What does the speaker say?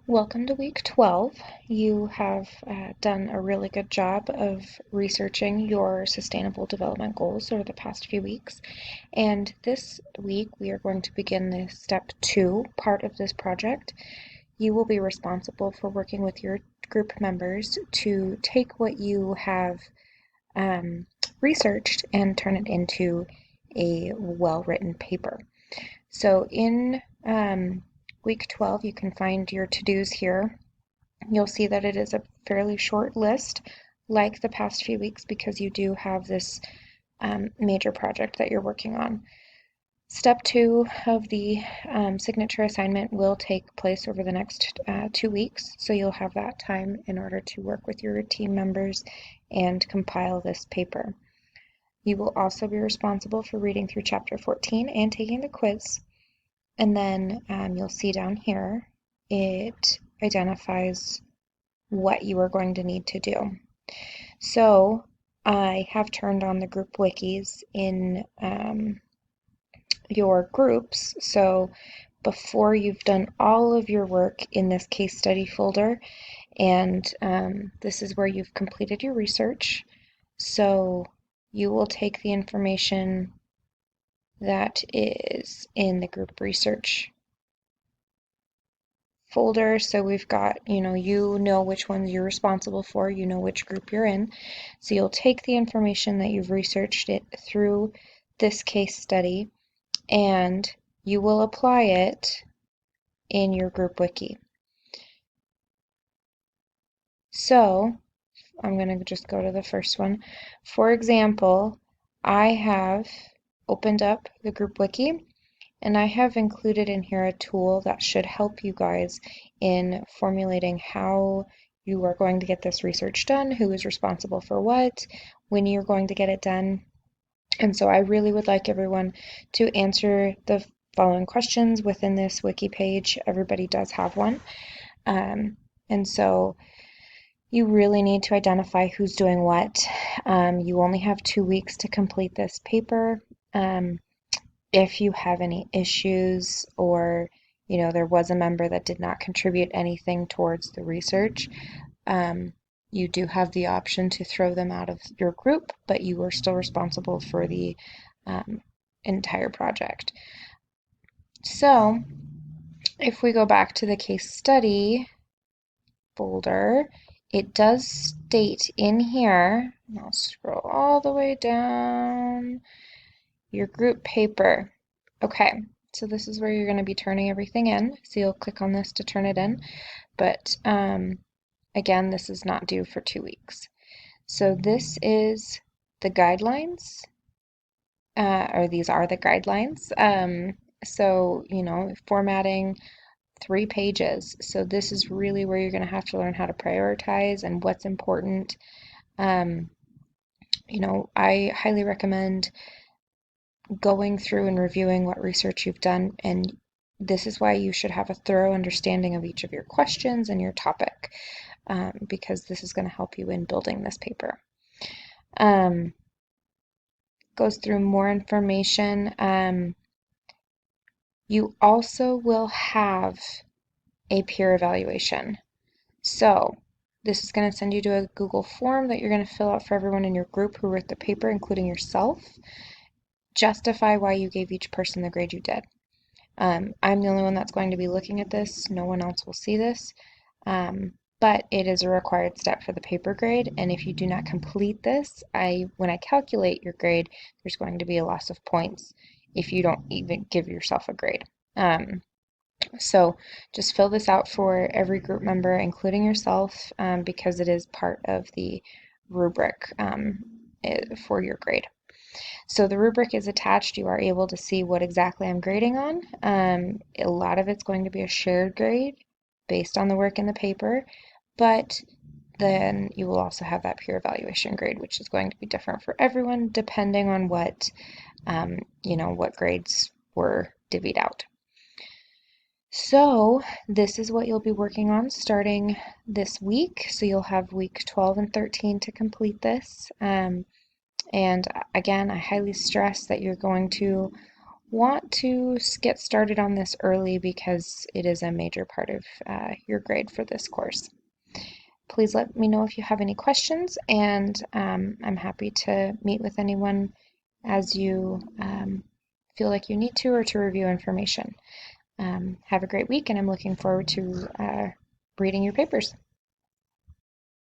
Welcome to week 12. You have done a really good job of researching your sustainable development goals over the past few weeks. And this week we are going to begin the step 2 part of this project. You will be responsible for working with your group members to take what you have researched and turn it into a well-written paper. So in week 12, you can find your to-dos here. You'll see that it is a fairly short list, like the past few weeks, because you do have this major project that you're working on. Step 2 of the signature assignment will take place over the next 2 weeks, so you'll have that time in order to work with your team members and compile this paper. You will also be responsible for reading through chapter 14 and taking the quiz. And then you'll see down here, it identifies what you are going to need to do. So I have turned on the group wikis in your groups. So before you've done all of your work in this case study folder, and this is where you've completed your research. So you will take the information that is in the group research folder. So we've got, you know which ones you're responsible for, you know which group you're in. So you'll take the information that you've researched it through this case study and you will apply it in your group wiki. So I'm going to just go to the first one. For example, I have opened up the group wiki and I have included in here a tool that should help you guys in formulating how you are going to get this research done, who is responsible for what, when you're going to get it done. And so I really would like everyone to answer the following questions within this wiki page. Everybody does have one. And so you really need to identify who's doing what. You only have 2 weeks to complete this paper. If you have any issues or there was a member that did not contribute anything towards the research, you do have the option to throw them out of your group, but you are still responsible for the entire project. So if we go back to the case study folder, it does state in here, and I'll scroll all the way down, your group paper. Okay, so this is where you're going to be turning everything in. So you'll click on this to turn it in. But again, this is not due for 2 weeks. So this is the guidelines, or these are the guidelines. So, formatting 3 pages. So this is really where you're going to have to learn how to prioritize and what's important. I highly recommend going through and reviewing what research you've done, and this is why you should have a thorough understanding of each of your questions and your topic, because this is going to help you in building this paper. Goes through more information. You also will have a peer evaluation. So this is going to send you to a Google form that you're going to fill out for everyone in your group who wrote the paper, including yourself. Justify why you gave each person the grade you did. I'm the only one that's going to be looking at this. No one else will see this. But it is a required step for the paper grade, and if you do not complete this, when I calculate your grade, there's going to be a loss of points if you don't even give yourself a grade. So just fill this out for every group member, including yourself, because it is part of the rubric for your grade. So the rubric is attached. You are able to see what exactly I'm grading on. A lot of it's going to be a shared grade based on the work in the paper, but then you will also have that peer evaluation grade, which is going to be different for everyone depending on what grades were divvied out. So this is what you'll be working on starting this week. So you'll have week 12 and 13 to complete this. And again, I highly stress that you're going to want to get started on this early because it is a major part of your grade for this course. Please let me know if you have any questions, and I'm happy to meet with anyone as you feel like you need to or to review information. Have a great week, and I'm looking forward to reading your papers.